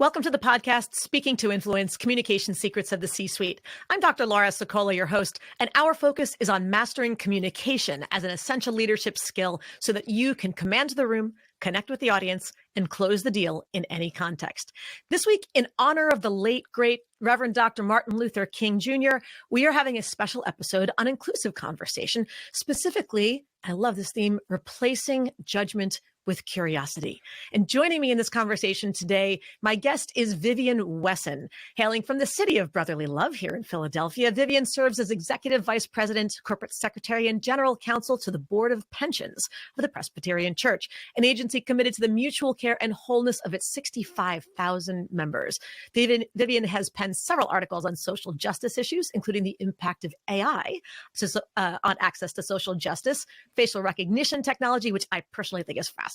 Welcome to the podcast, Speaking to Influence, Communication Secrets of the C-Suite. I'm Dr. Laura Sicola, your host, and our focus is on mastering communication as an essential leadership skill so that you can command the room, connect with the audience, and close the deal in any context. This week, in honor of the late, great Reverend Dr. Martin Luther King Jr., we are having a special episode on inclusive conversation. Specifically, I love this theme, replacing judgment with curiosity. And joining me in this conversation today, my guest is Vivian Wesson, hailing from the city of brotherly love here in Philadelphia. Vivian serves as Executive Vice President, Corporate Secretary, and General Counsel to the Board of Pensions of the Presbyterian Church, an agency committed to the mutual care and wholeness of its 65,000 members. Vivian has penned several articles on social justice issues, including the impact of AI on access to social justice, facial recognition technology, which I personally think is fascinating,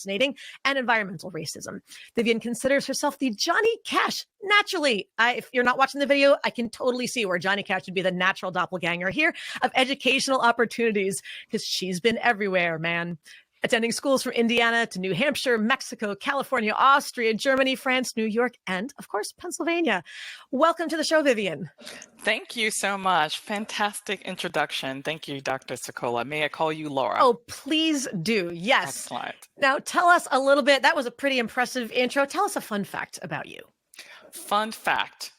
and environmental racism. Vivian considers herself the Johnny Cash. Naturally, if you're not watching the video, I can totally see where Johnny Cash would be the natural doppelganger here of educational opportunities, because she's been everywhere, man. Attending schools from Indiana to New Hampshire, Mexico, California, Austria, Germany, France, New York, and of course, Pennsylvania. Welcome to the show, Vivian. Thank you so much. Fantastic introduction. Thank you, Dr. Sicola. May I call you Laura? Oh, please do. Yes. Excellent. Now, tell us a little bit. That was a pretty impressive intro. Tell us a fun fact about you. Fun fact.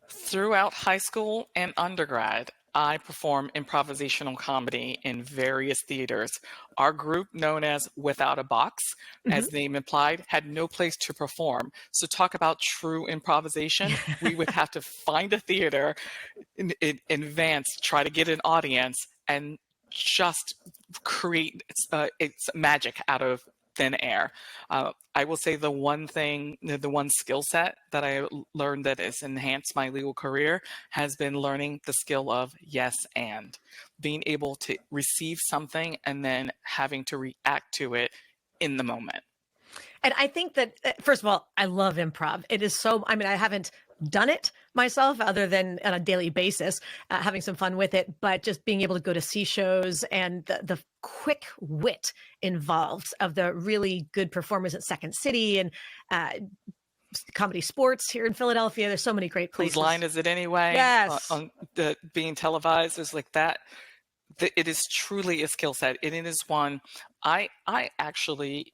Throughout high school and undergrad, I perform improvisational comedy in various theaters. Our group, known as Without a Box, as the name implied, had no place to perform. So talk about true improvisation. We would have to find a theater in advance, try to get an audience, and just create its magic out of thin air. I will say the one skill set that I learned that has enhanced my legal career has been learning the skill of yes and. Being able to receive something and then having to react to it in the moment. And I think that, first of all, I love improv. It is so, I haven't done it myself other than on a daily basis, having some fun with it, but just being able to go to see shows and the quick wit involved of the really good performers at Second City and Comedy Sports here in Philadelphia. There's so many great places. Whose line is it anyway? Yes. Being televised is like that. It is truly a skill set. And it is one I actually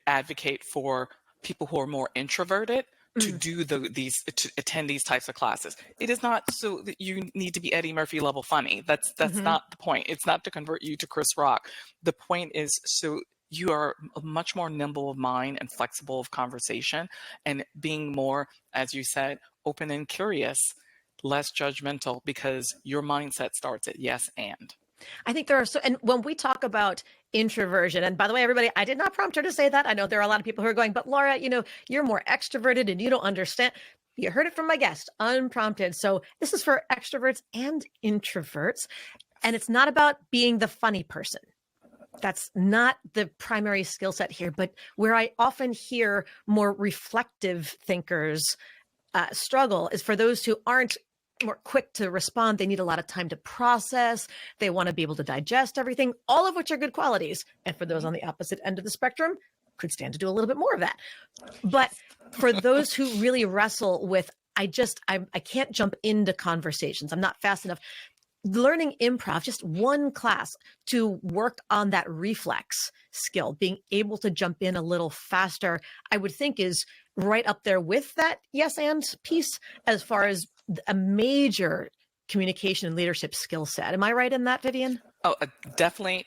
advocate for people who are more introverted to do to attend these types of classes. It is not so that you need to be Eddie Murphy level funny. That's not the point. It's not to convert you to Chris Rock. The point is so you are much more nimble of mind and flexible of conversation and being more, as you said, open and curious, less judgmental, because your mindset starts at yes and. I think there are and when we talk about introversion, and by the way, everybody, I did not prompt her to say that. I know there are a lot of people who are going, but Laura, you're more extroverted and you don't understand. You heard it from my guest, unprompted. So this is for extroverts and introverts. And it's not about being the funny person. That's not the primary skill set here, but where I often hear more reflective thinkers struggle is for those who aren't more quick to respond. They need a lot of time to process. They want to be able to digest everything, all of which are good qualities. And for those on the opposite end of the spectrum, could stand to do a little bit more of that. But for those who really wrestle with, I can't jump into conversations. I'm not fast enough. Learning improv, just one class to work on that reflex skill, being able to jump in a little faster, I would think is right up there with that yes and piece as far as a major communication and leadership skill set. Am I right in that, Vivian? Oh, definitely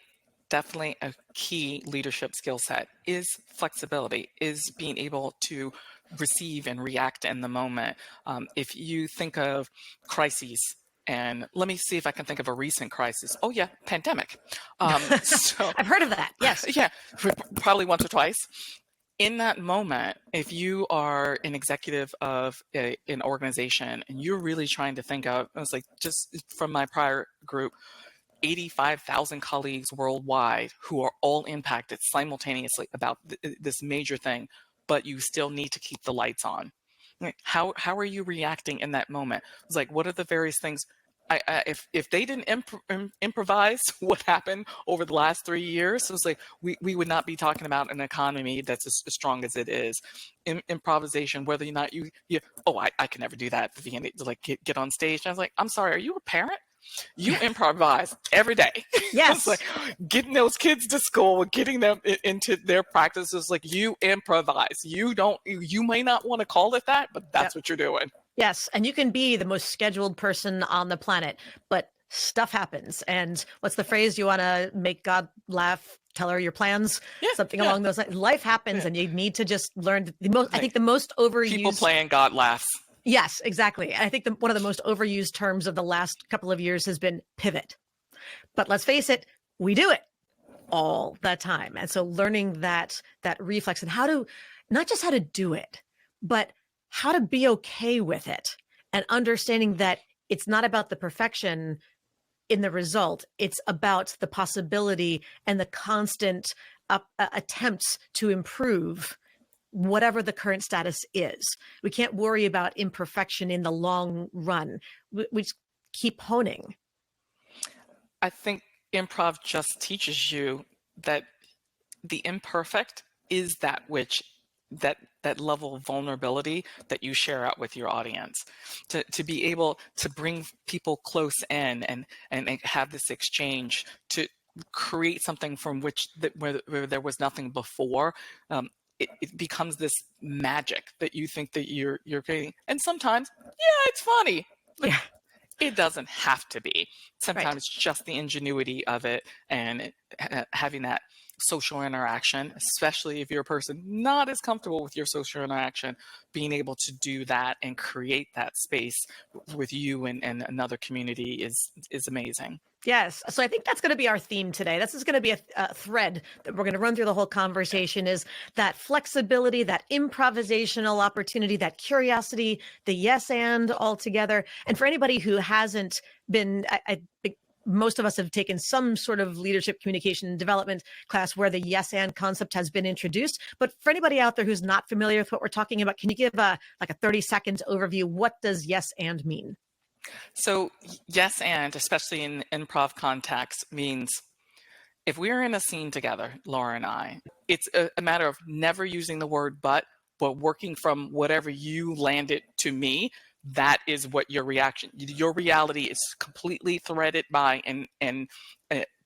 a key leadership skill set is flexibility, is being able to receive and react in the moment. If you think of crises, and let me see if I can think of a recent crisis. Oh yeah, pandemic. So I've heard of that. Yes. Yeah, probably once or twice. In that moment, if you are an executive of an organization and you're really trying to think of, I was like, just from my prior group, 85,000 colleagues worldwide who are all impacted simultaneously about this major thing, but you still need to keep the lights on. How are you reacting in that moment? It's like, what are the various things? If they didn't improvise what happened over the last 3 years, it was like we would not be talking about an economy that's as strong as it is. Improvisation, whether or not I can never do that, Vivian, to like get on stage. And I was like, I'm sorry, are you a parent? You improvise every day. Yes. It's like getting those kids to school, getting them into their practices. Like you improvise. You may not want to call it that, but that's what you're doing. Yes. And you can be the most scheduled person on the planet, but stuff happens. And what's the phrase? You want to make God laugh, tell her your plans, something along those lines. Life happens and you need to just learn I think the most overused. People playing God laughs. Yes, exactly. I think one of the most overused terms of the last couple of years has been pivot. But let's face it, we do it all the time. And so learning that reflex and not just how to do it, but how to be okay with it, and understanding that it's not about the perfection in the result. It's about the possibility and the constant attempts to improve whatever the current status is. We can't worry about imperfection in the long run. We just keep honing. I think improv just teaches you that the imperfect is that level of vulnerability that you share out with your audience, to be able to bring people close in and have this exchange, to create something from where there was nothing before. It becomes this magic that you think that you're creating. And sometimes, it's funny, but it doesn't have to be. Sometimes it's just the ingenuity of it and having that social interaction, especially if you're a person not as comfortable with your social interaction, being able to do that and create that space with you and another community is amazing. Yes. So I think that's going to be our theme today. This is going to be a thread that we're going to run through the whole conversation, is that flexibility, that improvisational opportunity, that curiosity, the yes and all together. And for anybody who hasn't been, I think most of us have taken some sort of leadership communication and development class where the yes and concept has been introduced. But for anybody out there who's not familiar with what we're talking about, can you give a 30-second overview? What does yes and mean? So yes and, especially in improv context, means if we're in a scene together, Laura and I, it's a matter of never using the word but working from whatever you landed to me. That is what your reality is completely threaded by and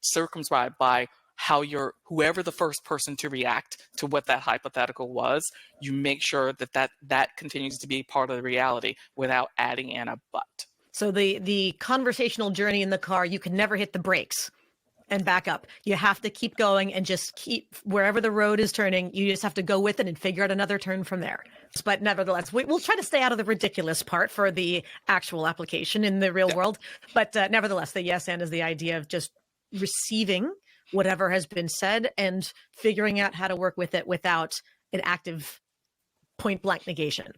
circumscribed by how whoever the first person to react to what that hypothetical was. You make sure that continues to be part of the reality without adding in a but. So the conversational journey in the car, you can never hit the brakes and back up. You have to keep going and just keep wherever the road is turning. You just have to go with it and figure out another turn from there. But nevertheless, we'll try to stay out of the ridiculous part for the actual application in the real world. But nevertheless, the yes and is the idea of just receiving whatever has been said and figuring out how to work with it without an active point blank negation.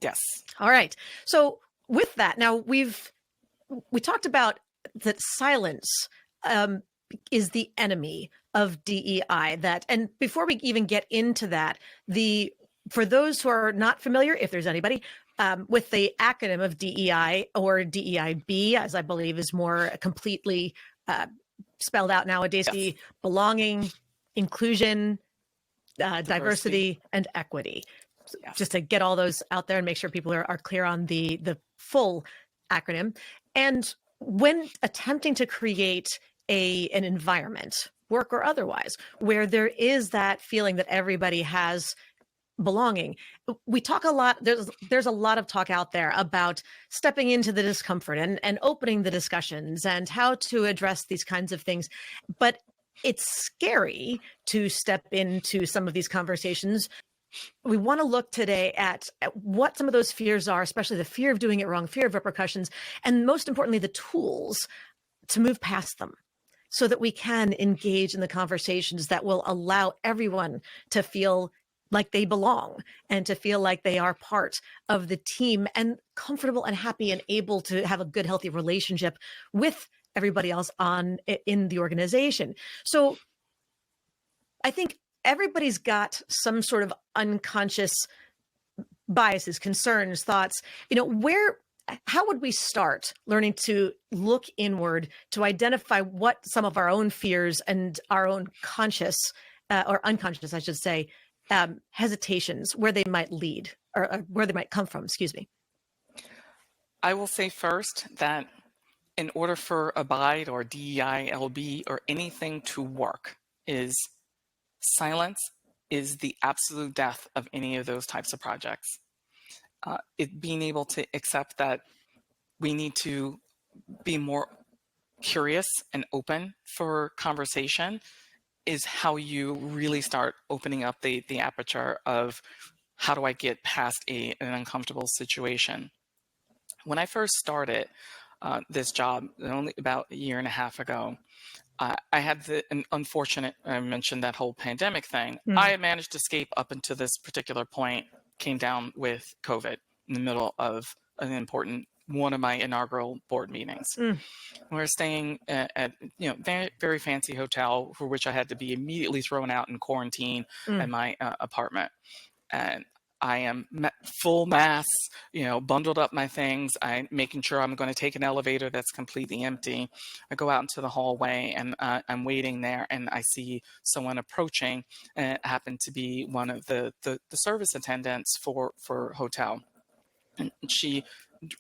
Yes. All right. So with that, now we talked about that silence is the enemy of DEI. And before we even get into that, for those who are not familiar, if there's anybody, with the acronym of DEI or DEIB, as I believe is more completely spelled out nowadays, the belonging, inclusion, diversity, and equity. Just to get all those out there and make sure people are clear on the full acronym. And when attempting to create an environment, work or otherwise, where there is that feeling that everybody has belonging, we talk a lot, there's a lot of talk out there about stepping into the discomfort and opening the discussions and how to address these kinds of things. But it's scary to step into some of these conversations. We want to look today at what some of those fears are, especially the fear of doing it wrong, fear of repercussions, and most importantly, the tools to move past them so that we can engage in the conversations that will allow everyone to feel like they belong and to feel like they are part of the team and comfortable and happy and able to have a good, healthy relationship with everybody else in the organization. So I think everybody's got some sort of unconscious biases, concerns, thoughts. Where how would we start learning to look inward to identify what some of our own fears and our own conscious or unconscious, I should say, hesitations, where they might lead or where they might come from, excuse me? I will say first that in order for Abide or DEILB or anything to work, is silence is the absolute death of any of those types of projects. Being able to accept that we need to be more curious and open for conversation is how you really start opening up the aperture of how do I get past an uncomfortable situation. When I first started this job only about a year and a half ago, I had an unfortunate, I mentioned that whole pandemic thing. I had managed to escape up until this particular point, came down with COVID in the middle of an important, one of my inaugural board meetings. We were staying at very, very fancy hotel for which I had to be immediately thrown out in quarantine at my apartment. And I am full mass, bundled up my things. I'm making sure I'm going to take an elevator that's completely empty. I go out into the hallway and I'm waiting there, and I see someone approaching, and it happened to be one of the service attendants for hotel. And she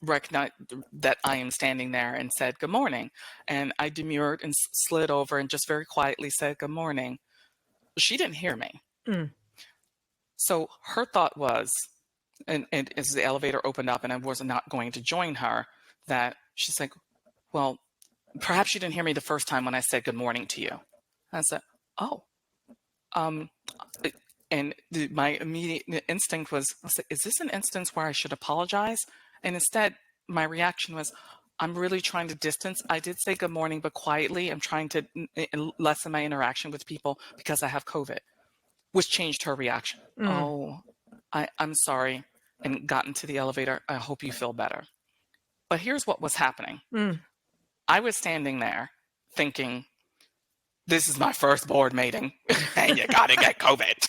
recognized that I am standing there and said, "Good morning." And I demurred and slid over and just very quietly said, "Good morning." She didn't hear me. So her thought was, and as the elevator opened up and I was not going to join her, that she's like, "Well, perhaps you didn't hear me the first time when I said good morning to you." I said, "Oh." And my immediate instinct was, I said, "Is this an instance where I should apologize?" And instead, my reaction was, "I'm really trying to distance. I did say good morning, but quietly. I'm trying to lessen my interaction with people because I have COVID," which changed her reaction. "Oh, I'm sorry," and got into the elevator. "I hope you feel better." But here's what was happening. I was standing there thinking, this is my first board meeting, and you gotta get COVID.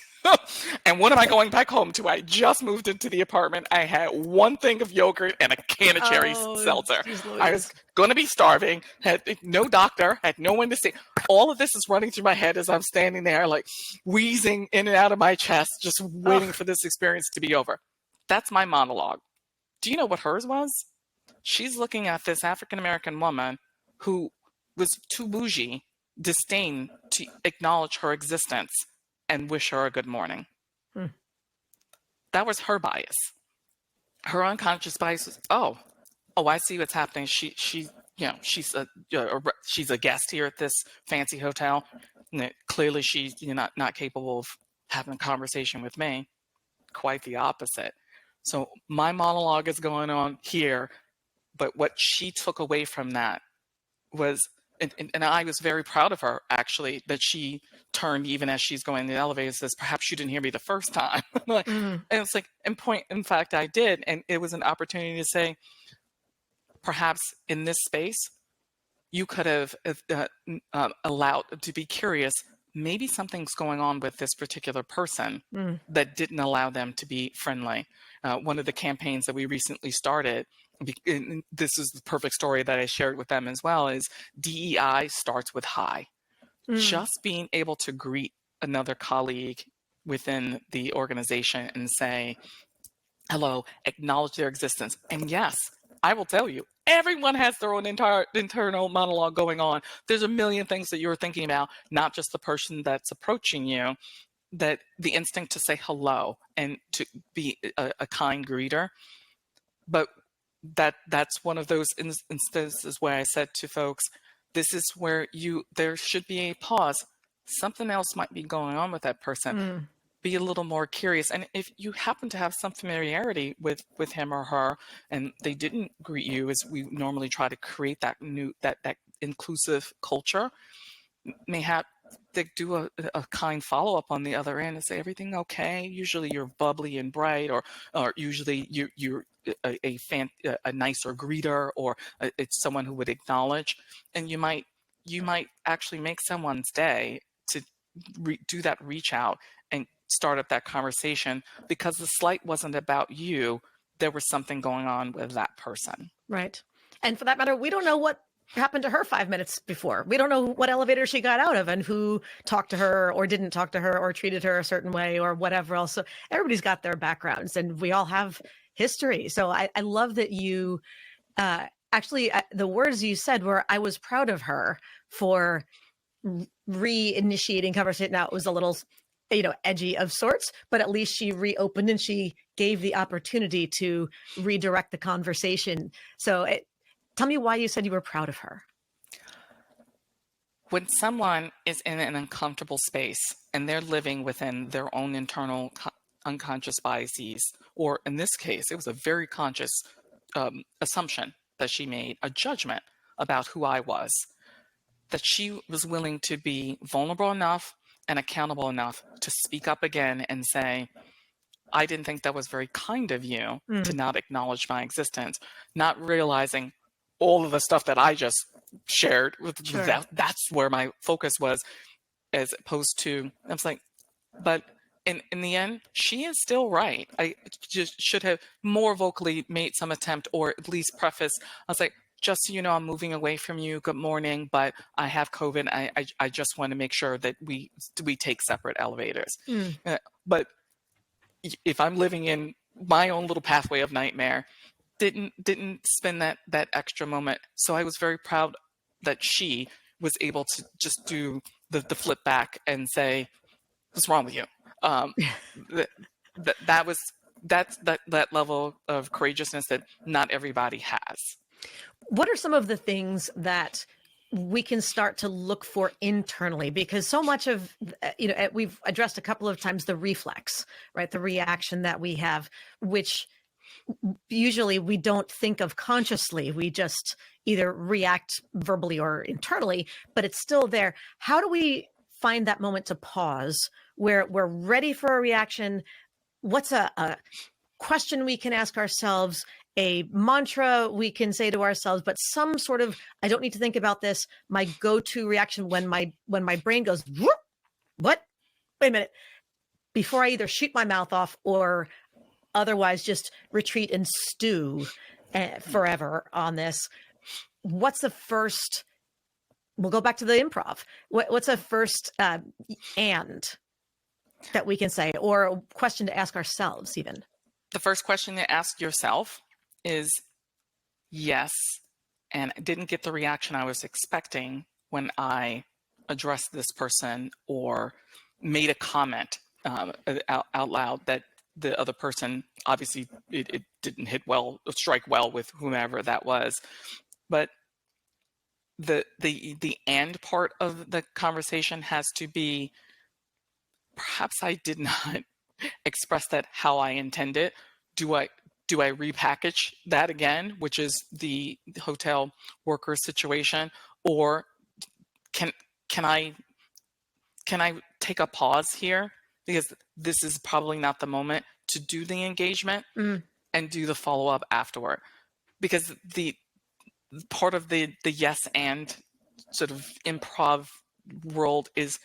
And what am I going back home to? I just moved into the apartment. I had one thing of yogurt and a can of cherry seltzer. I was going to be starving, had no doctor, had no one to see. All of this is running through my head as I'm standing there, like wheezing in and out of my chest, just waiting for this experience to be over. That's my monologue. Do you know what hers was? She's looking at this African-American woman who was too bougie, disdain to acknowledge her existence and wish her a good morning. That was her bias. Her unconscious bias was, oh, I see what's happening. She's a guest here at this fancy hotel. And clearly, she's not capable of having a conversation with me. Quite the opposite. So my monologue is going on here, but what she took away from that was, and I was very proud of her, actually, that she turned even as she's going in the elevator and says, "Perhaps you didn't hear me the first time." And it's like, in fact, I did. And it was an opportunity to say, perhaps in this space, you could have allowed to be curious. Maybe something's going on with this particular person that didn't allow them to be friendly. One of the campaigns that we recently started, and this is the perfect story that I shared with them as well, is DEI starts with hi. Just being able to greet another colleague within the organization and say, hello, acknowledge their existence. And yes, I will tell you, everyone has their own internal monologue going on. There's a million things that you're thinking about, not just the person that's approaching you, that the instinct to say hello and to be a kind greeter. But that's one of those instances where I said to folks, this is where there should be a pause. Something else might be going on with that person. Be a little more curious. And if you happen to have some familiarity with him or her, and they didn't greet you, as we normally try to create that inclusive culture, may have to do a kind follow-up on the other end and say, everything okay? Usually you're bubbly and bright, or usually you're a nicer greeter, or it's someone who would acknowledge, and you might actually make someone's day to do that reach out and start up that conversation, because the slight wasn't about you, there was something going on with that person. Right. And for that matter, we don't know what happened to her 5 minutes before. We don't know what elevator she got out of and who talked to her or didn't talk to her or treated her a certain way or whatever else. So everybody's got their backgrounds and we all have history. So I love that you actually, the words you said were, I was proud of her for reinitiating conversation. Now it was a little, edgy of sorts, but at least she reopened and she gave the opportunity to redirect the conversation. So tell me why you said you were proud of her. When someone is in an uncomfortable space and they're living within their own internal unconscious biases, or in this case, it was a very conscious assumption that she made, a judgment about who I was, that she was willing to be vulnerable enough and accountable enough to speak up again and say, I didn't think that was very kind of you to not acknowledge my existence, not realizing all of the stuff that I just shared. Sure. That's where my focus was, as opposed to, I was like, but in the end, she is still right. I just should have more vocally made some attempt, or at least preface. I was like, just so you know, I'm moving away from you. Good morning, but I have COVID. I just want to make sure that we take separate elevators. But if I'm living in my own little pathway of nightmare, didn't spend that extra moment. So I was very proud that she was able to just do the flip back and say, what's wrong with you? That level of courageousness that not everybody has. What are some of the things that we can start to look for internally? Because so much of, we've addressed a couple of times the reflex, right? The reaction that we have, which usually we don't think of consciously. We just either react verbally or internally, but it's still there. How do we find that moment to pause where we're ready for a reaction? What's a question we can ask ourselves, a mantra we can say to ourselves, but some sort of, I don't need to think about this, my go-to reaction when my brain goes, whoop, what? Wait a minute. Before I either shoot my mouth off or otherwise just retreat and stew forever on this, what's the first, we'll go back to the improv. What's the first and that we can say, or a question to ask ourselves even? The first question to ask yourself is, yes, and I didn't get the reaction I was expecting when I addressed this person or made a comment out loud that the other person, obviously it didn't strike well with whomever that was. But the end part of the conversation has to be, perhaps I did not express that how I intended. Do I repackage that again, which is the hotel worker situation, or can I take a pause here, because this is probably not the moment to do the engagement and do the follow-up afterward, because the part of the yes and sort of improv world is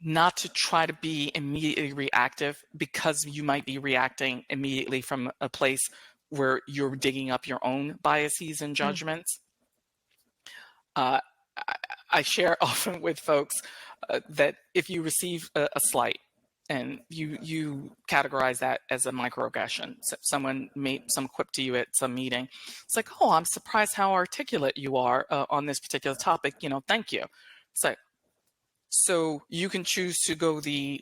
not to try to be immediately reactive, because you might be reacting immediately from a place where you're digging up your own biases and judgments. I share often with folks that if you receive a slight and you categorize that as a microaggression, so someone made some quip to you at some meeting, it's like, oh, I'm surprised how articulate you are on this particular topic, thank you. It's like, so you can choose to go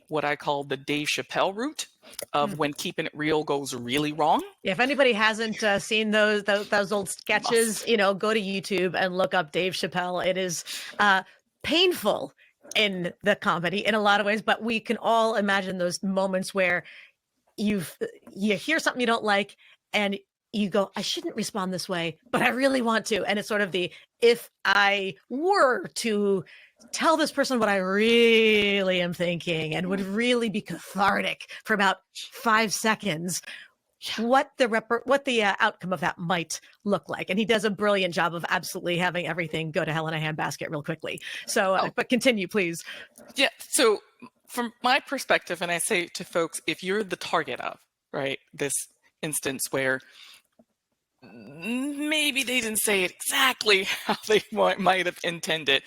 what I call the Dave Chappelle route of when keeping it real goes really wrong. Yeah, if anybody hasn't seen those old sketches, go to YouTube and look up Dave Chappelle. It is painful in the comedy in a lot of ways, but we can all imagine those moments where you hear something you don't like and you go, I shouldn't respond this way, but I really want to. And it's sort of if I were to tell this person what I really am thinking and would really be cathartic for about 5 seconds, what the outcome of that might look like. And he does a brilliant job of absolutely having everything go to hell in a handbasket real quickly. So, but continue, please. Yeah. So from my perspective, and I say to folks, if you're the target of, right, this instance where maybe they didn't say it exactly how they might have intended,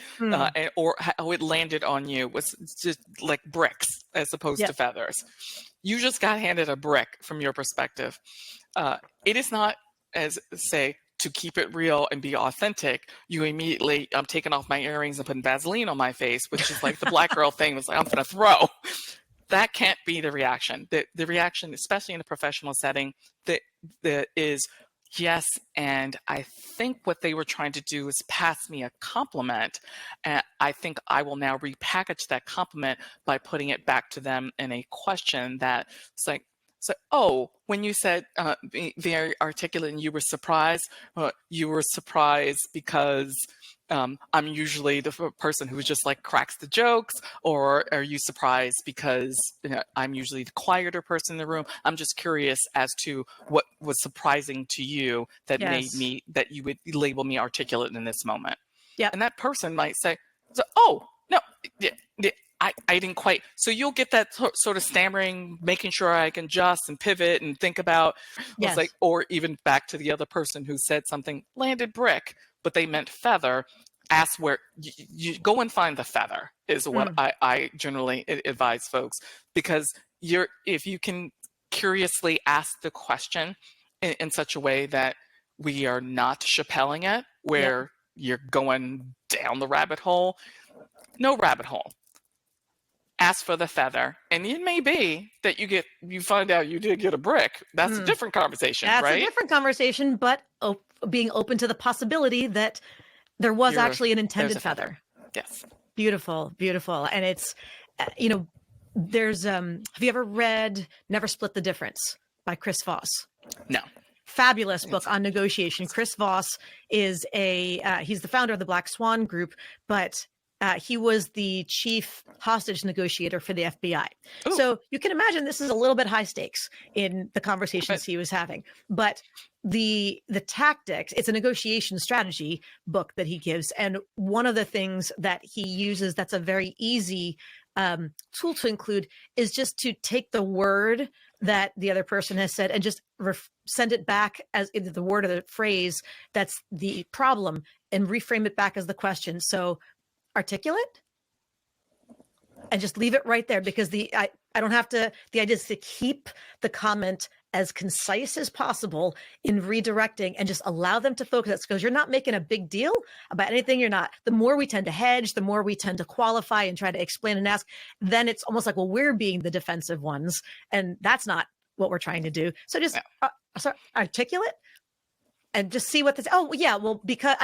or how it landed on you was just like bricks as opposed to feathers. You just got handed a brick from your perspective. It is not, as say, to keep it real and be authentic, you immediately, I'm taking off my earrings and putting Vaseline on my face, which is like the black girl thing was like, I'm going to throw. That can't be the reaction. The reaction, especially in a professional setting, that is, yes, and I think what they were trying to do is pass me a compliment. And I think I will now repackage that compliment by putting it back to them in a question that it's like, oh, when you said very articulate and you were surprised because I'm usually the person who just like cracks the jokes, or are you surprised because I'm usually the quieter person in the room? I'm just curious as to what was surprising to you that made me, that you would label me articulate in this moment. Yeah. And that person might say, oh, no, I didn't quite. So you'll get that sort of stammering, making sure I can adjust and pivot and think about, like, or even back to the other person who said something, landed brick, but they meant feather. Ask where you go and find the feather is what I generally advise folks, because if you can curiously ask the question in such a way that we are not chappelling it, where you're going down the rabbit hole, no rabbit hole. Ask for the feather, and it may be that you find out you did get a brick. That's a different conversation, right? That's a different conversation, but being open to the possibility that there was actually an intended feather. Yes. Beautiful, beautiful. And it's, there's, have you ever read Never Split the Difference by Chris Voss? No. Fabulous book on negotiation. Chris Voss is he's the founder of the Black Swan Group, but he was the chief hostage negotiator for the FBI. Ooh. So you can imagine this is a little bit high stakes in the conversations he was having. But the tactics, it's a negotiation strategy book that he gives. And one of the things that he uses that's a very easy tool to include is just to take the word that the other person has said and just send it back as either the word or the phrase that's the problem and reframe it back as the question. So articulate, and just leave it right there, because I don't have to, the idea is to keep the comment as concise as possible in redirecting and just allow them to focus, because you're not making a big deal about anything. You're not. The more we tend to hedge, the more we tend to qualify and try to explain and ask, then it's almost like, well, we're being the defensive ones, and that's not what we're trying to do. So just articulate and just see what this, because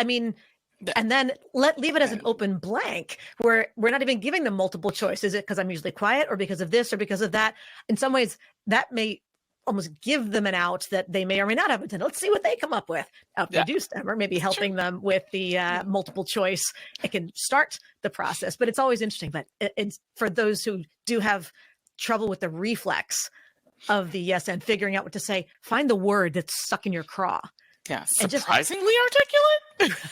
and then leave it as an open blank where we're not even giving them multiple choice. Is it because I'm usually quiet, or because of this, or because of that? In some ways, that may almost give them an out that they may or may not have intended. Let's see what they come up with. If they do stammer, maybe helping them with the multiple choice, it can start the process. But it's always interesting. But it's for those who do have trouble with the reflex of the yes and figuring out what to say, find the word that's stuck in your craw. Yeah, surprisingly articulate.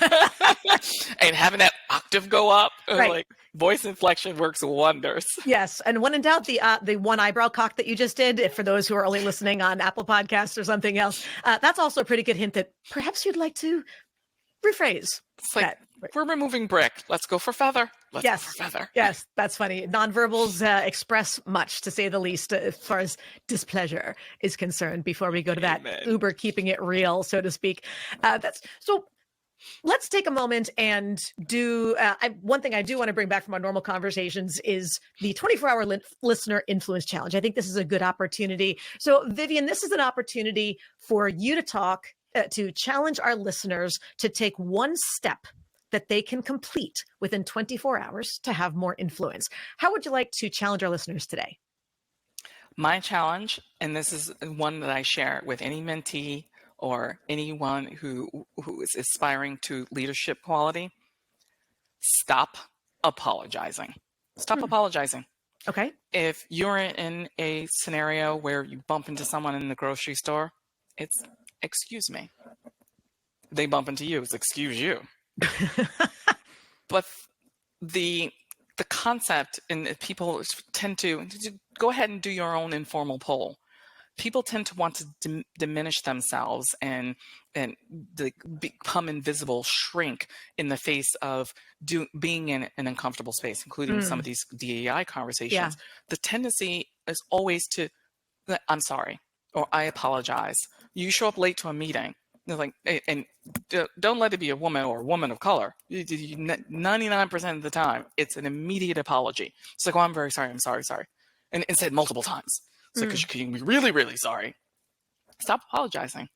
And having that octave go up, like voice inflection works wonders. Yes, and when in doubt, the one eyebrow cock that you just did, for those who are only listening on Apple Podcasts or something else, that's also a pretty good hint that perhaps you'd like to rephrase. It's like, we're removing brick. Let's go for feather. Let's go for feather. Yes, that's funny. Nonverbals express much, to say the least, as far as displeasure is concerned, before we go to that uber keeping it real, so to speak. So let's take a moment and do one thing I do want to bring back from our normal conversations is the 24-hour listener influence challenge. I think this is a good opportunity. So Vivian, this is an opportunity for you to talk, to challenge our listeners to take one step that they can complete within 24 hours to have more influence. How would you like to challenge our listeners today? My challenge, and this is one that I share with any mentee or anyone who is aspiring to leadership quality: stop apologizing. Stop apologizing. Okay. If you're in a scenario where you bump into someone in the grocery store, it's excuse me. They bump into you, it's excuse you. But the concept, and people tend to go ahead and do your own informal poll. people tend to want to diminish themselves and become invisible, shrink in the face of being in an uncomfortable space, including some of these DEI conversations. The tendency is always to, I'm sorry, or I apologize. You show up late to a meeting, they're like, and don't let it be a woman or a woman of color. 99% of the time, it's an immediate apology. It's like, oh, I'm very sorry. I'm sorry. And said multiple times. It's like, because you can be really, really sorry. Stop apologizing.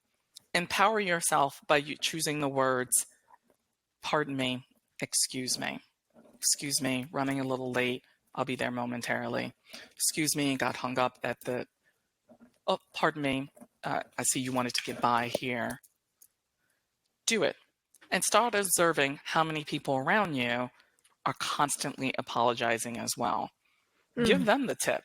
Empower yourself by you choosing the words, pardon me, excuse me, running a little late. I'll be there momentarily. Excuse me, got hung up at the, oh, pardon me. I see you wanted to get by here. Do it. And start observing how many people around you are constantly apologizing as well. Give them the tip.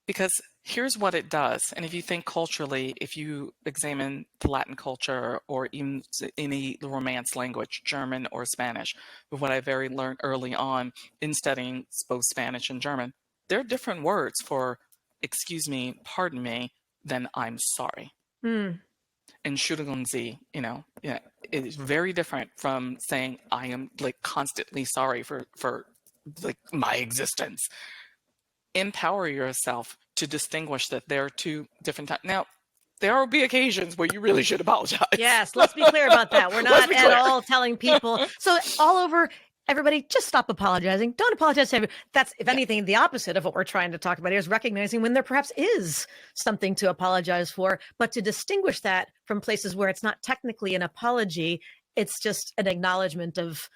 Because here's what it does. And if you think culturally, if you examine the Latin culture or even any Romance language, German or Spanish, but what I learned early on in studying both Spanish and German, there are different words for excuse me, pardon me, than I'm sorry. And Entschuldigen Sie, it is very different from saying I am like constantly sorry for like my existence. Empower yourself to distinguish that there are two different types. Now, there will be occasions where you really should apologize. Yes, let's be clear about that. We're not at all telling people. So all over, everybody, just stop apologizing. Don't apologize to everyone. That's, if anything, the opposite of what we're trying to talk about here is recognizing when there perhaps is something to apologize for, but to distinguish that from places where it's not technically an apology, it's just an acknowledgement of.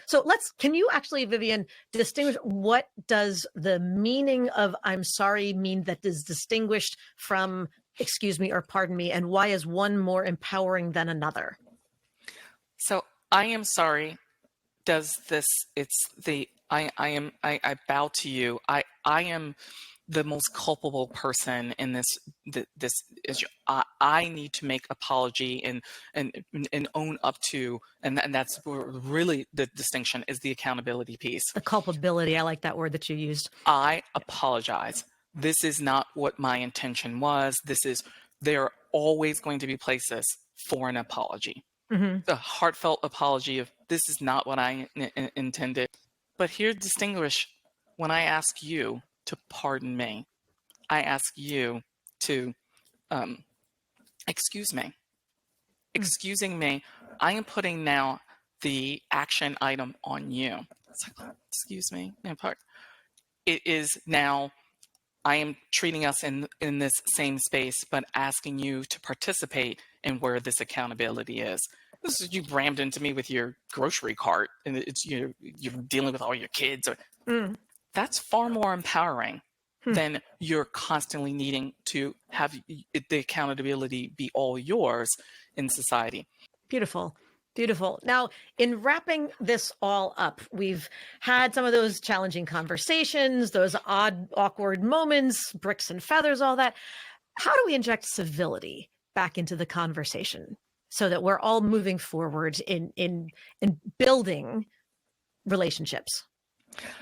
So can you actually, Vivian, distinguish what does the meaning of I'm sorry mean that is distinguished from excuse me or pardon me, and why is one more empowering than another? So I am sorry does this, it's the, I bow to you. I am the most culpable person in this issue. I need to make apology and own up to, and that's really the distinction is the accountability piece. The culpability. I like that word that you used. I apologize. This is not what my intention was. There are always going to be places for an apology. The heartfelt apology of this is not what I intended. But here distinguish when I ask you to pardon me, I ask you to excuse me. Excusing me, I am putting now the action item on you. It's like, excuse me. It is now, I am treating us in this same space, but asking you to participate in where this accountability is. This is you rammed into me with your grocery cart, and it's you're dealing with all your kids. That's far more empowering than you're constantly needing to have the accountability be all yours in society. Beautiful. Beautiful. Now, in wrapping this all up, we've had some of those challenging conversations, those odd, awkward moments, bricks and feathers, all that. How do we inject civility back into the conversation so that we're all moving forward in building relationships?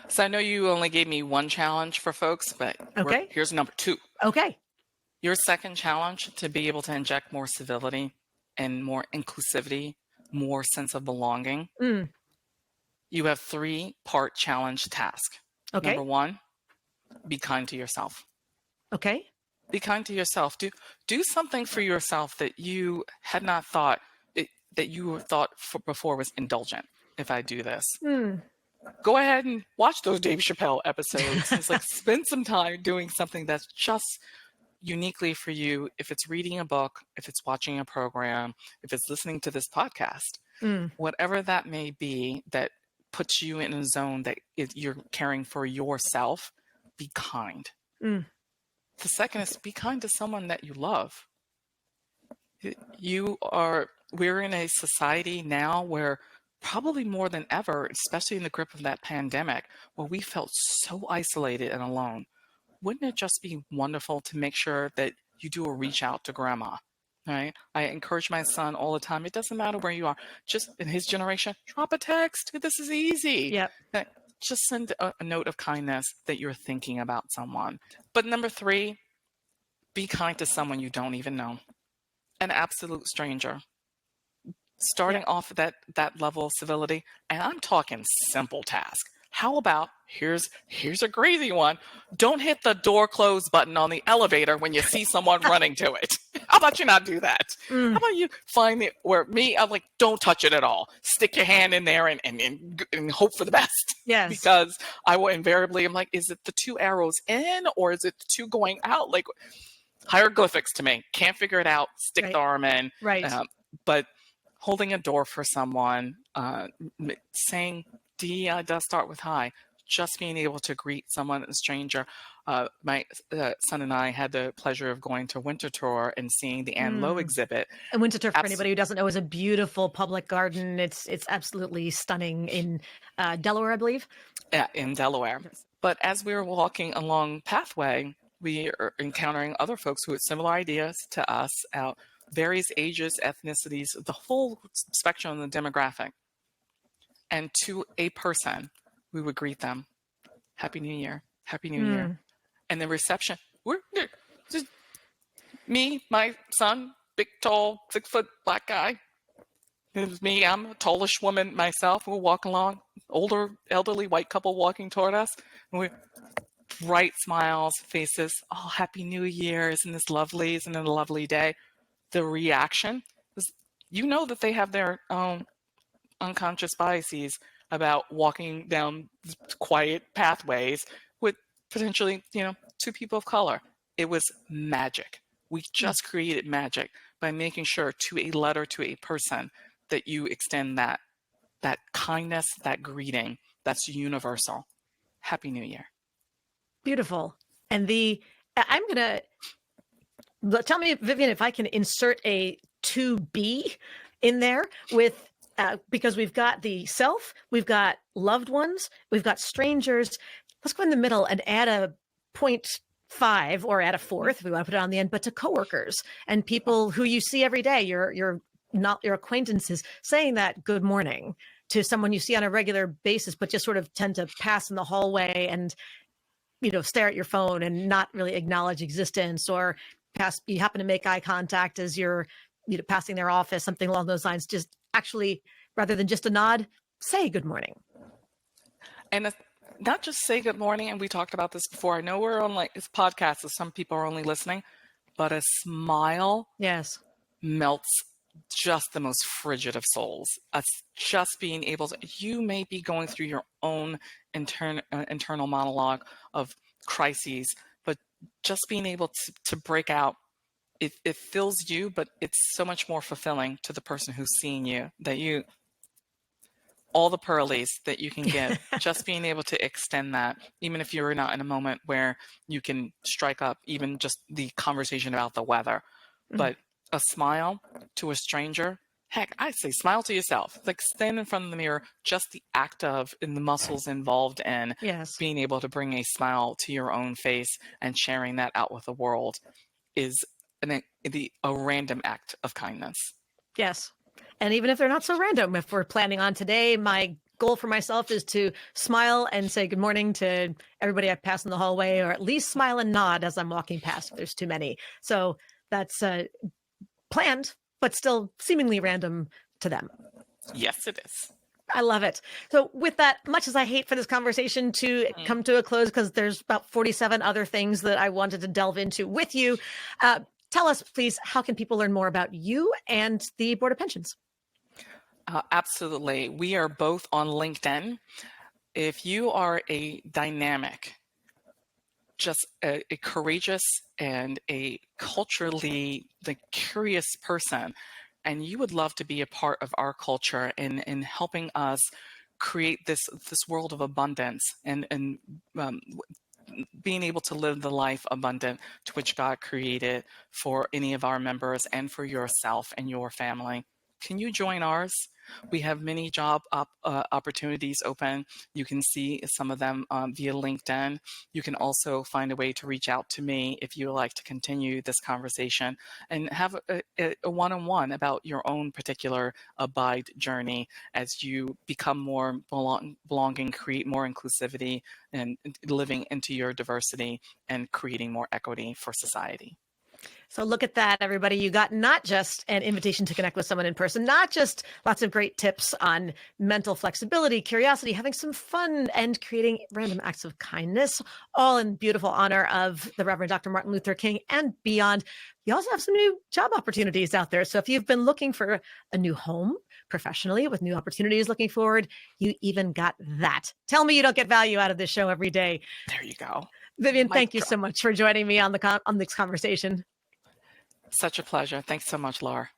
So I know you only gave me one challenge for folks, but here's number 2. Okay. Your second challenge to be able to inject more civility and more inclusivity, more sense of belonging. You have 3-part challenge task. Okay. Number 1, be kind to yourself. Okay. Be kind to yourself. Do something for yourself that you had not thought that you thought before was indulgent. If I do this, go ahead and watch those Dave Chappelle episodes. It's like spend some time doing something that's just uniquely for you. If it's reading a book, if it's watching a program, if it's listening to this podcast, whatever that may be that puts you in a zone that you're caring for yourself, be kind. The second is be kind to someone that you love. We're in a society now where probably more than ever, especially in the grip of that pandemic, where we felt so isolated and alone. Wouldn't it just be wonderful to make sure that you do a reach out to grandma, right? I encourage my son all the time. It doesn't matter where you are. Just in his generation, drop a text. This is easy. Yep. Just send a note of kindness that you're thinking about someone. But number 3, Be kind to someone you don't even know, an absolute stranger. Starting off at that level of civility, and I'm talking simple task. How about here's a crazy one. Don't hit the door close button on the elevator when you see someone running to it. How about you not do that? How about you find it where I'm like, don't touch it at all. Stick your hand in there and hope for the best. Yes. Because I will invariably, I'm like, is it the 2 arrows in or is it the 2 going out? Like hieroglyphics to me. Can't figure it out. Stick the arm in. Right. But holding a door for someone, saying D does start with hi. Just being able to greet someone, a stranger. My son and I had the pleasure of going to Winterthur and seeing the Anne Lowe exhibit. And Winterthur, for anybody who doesn't know, is a beautiful public garden. It's absolutely stunning in Delaware, I believe. Yeah, in Delaware. Yes. But as we were walking along pathway, we are encountering other folks who had similar ideas to us, various ages, ethnicities, the whole spectrum of the demographic. And to a person, we would greet them, Happy New Year, Happy New Year. And the reception, just me, my son, big, tall, 6-foot black guy. It was me, I'm a tallish woman myself. We'll walk along, elderly white couple walking toward us. And we bright smiles, faces, oh, Happy New Year, isn't this lovely? Isn't it a lovely day? The reaction is, that they have their own unconscious biases about walking down quiet pathways with potentially, 2 people of color. It was magic. We just created magic by making sure to a letter, to a person, that you extend that kindness, that greeting that's universal. Happy New Year. Beautiful. And I'm going to tell me, Vivian, if I can insert a to be in there with, because we've got the self, we've got loved ones, we've got strangers. Let's go in the middle and add a 0.5 or add a 4th if we want to put it on the end, but to coworkers and people who you see every day, your acquaintances, saying that good morning to someone you see on a regular basis, but just sort of tend to pass in the hallway and, stare at your phone and not really acknowledge existence, or you happen to make eye contact as you're passing their office, something along those lines. Just actually, rather than just a nod, say good morning. And not just say good morning, and we talked about this before. I know we're on this podcast, so some people are only listening, but a smile melts just the most frigid of souls. Just being able to, you may be going through your own internal monologue of crises, but just being able to break out, it fills you, but it's so much more fulfilling to the person who's seeing you, that all the pearlies that you can give, just being able to extend that, even if you're not in a moment where you can strike up even just the conversation about the weather, but a smile to a stranger. Heck, I say smile to yourself. Like stand in front of the mirror, just the act of, and the muscles involved in being able to bring a smile to your own face and sharing that out with the world is a random act of kindness. Yes. And even if they're not so random, if we're planning on today, my goal for myself is to smile and say good morning to everybody I pass in the hallway, or at least smile and nod as I'm walking past if there's too many. So that's planned, but still seemingly random to them. Yes, it is. I love it. So with that, much as I hate for this conversation to come to a close, because there's about 47 other things that I wanted to delve into with you, tell us, please, how can people learn more about you and the Board of Pensions? Absolutely. We are both on LinkedIn. If you are a dynamic, just a courageous and a culturally curious person, and you would love to be a part of our culture in helping us create this world of abundance and being able to live the life abundant to which God created for any of our members and for yourself and your family, can you join ours? We have many job opportunities open. You can see some of them via LinkedIn. You can also find a way to reach out to me if you would like to continue this conversation and have a one-on-one about your own particular Abide journey as you become more belonging, create more inclusivity, and living into your diversity and creating more equity for society. So look at that, everybody. You got not just an invitation to connect with someone in person, not just lots of great tips on mental flexibility, curiosity, having some fun, and creating random acts of kindness, all in beautiful honor of the Reverend Dr. Martin Luther King and beyond. You also have some new job opportunities out there. So if you've been looking for a new home professionally with new opportunities looking forward, you even got that. Tell me you don't get value out of this show every day. There you go. Vivian, thank you so much for joining me on this conversation. Such a pleasure. Thanks so much, Laura.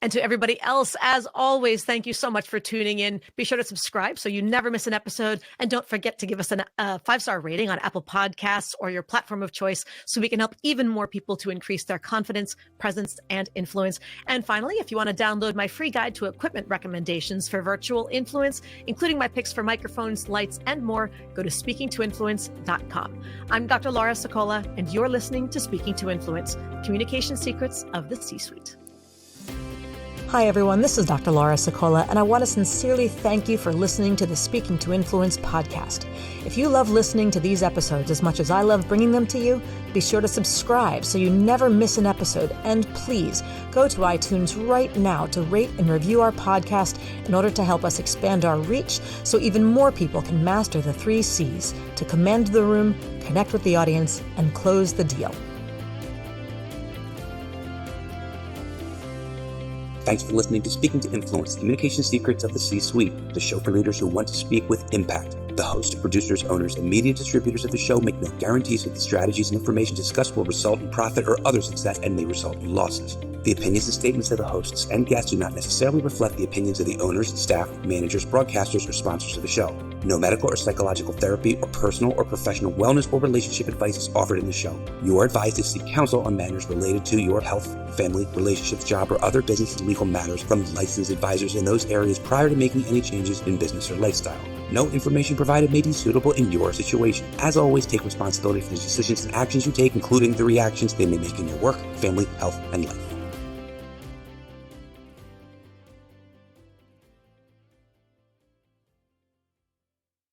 And to everybody else, as always, thank you so much for tuning in. Be sure to subscribe so you never miss an episode. And don't forget to give us a 5-star rating on Apple Podcasts or your platform of choice so we can help even more people to increase their confidence, presence, and influence. And finally, if you want to download my free guide to equipment recommendations for virtual influence, including my picks for microphones, lights, and more, go to speakingtoinfluence.com. I'm Dr. Laura Sicola, and you're listening to Speaking to Influence, Communication Secrets of the C-Suite. Hi, everyone. This is Dr. Laura Sicola, and I want to sincerely thank you for listening to the Speaking to Influence podcast. If you love listening to these episodes as much as I love bringing them to you, be sure to subscribe so you never miss an episode. And please go to iTunes right now to rate and review our podcast in order to help us expand our reach so even more people can master the 3 C's to command the room, connect with the audience, and close the deal. Thanks for listening to Speaking to Influence, Communication Secrets of the C-Suite, the show for leaders who want to speak with impact. The host, producers, owners, and media distributors of the show make no guarantees that the strategies and information discussed will result in profit or other success and may result in losses. The opinions and statements of the hosts and guests do not necessarily reflect the opinions of the owners, staff, managers, broadcasters, or sponsors of the show. No medical or psychological therapy or personal or professional wellness or relationship advice is offered in the show. You are advised to seek counsel on matters related to your health, family, relationships, job, or other business and legal matters from licensed advisors in those areas prior to making any changes in business or lifestyle. No information provided may be suitable in your situation. As always, take responsibility for the decisions and actions you take, including the reactions they may make in your work, family, health, and life.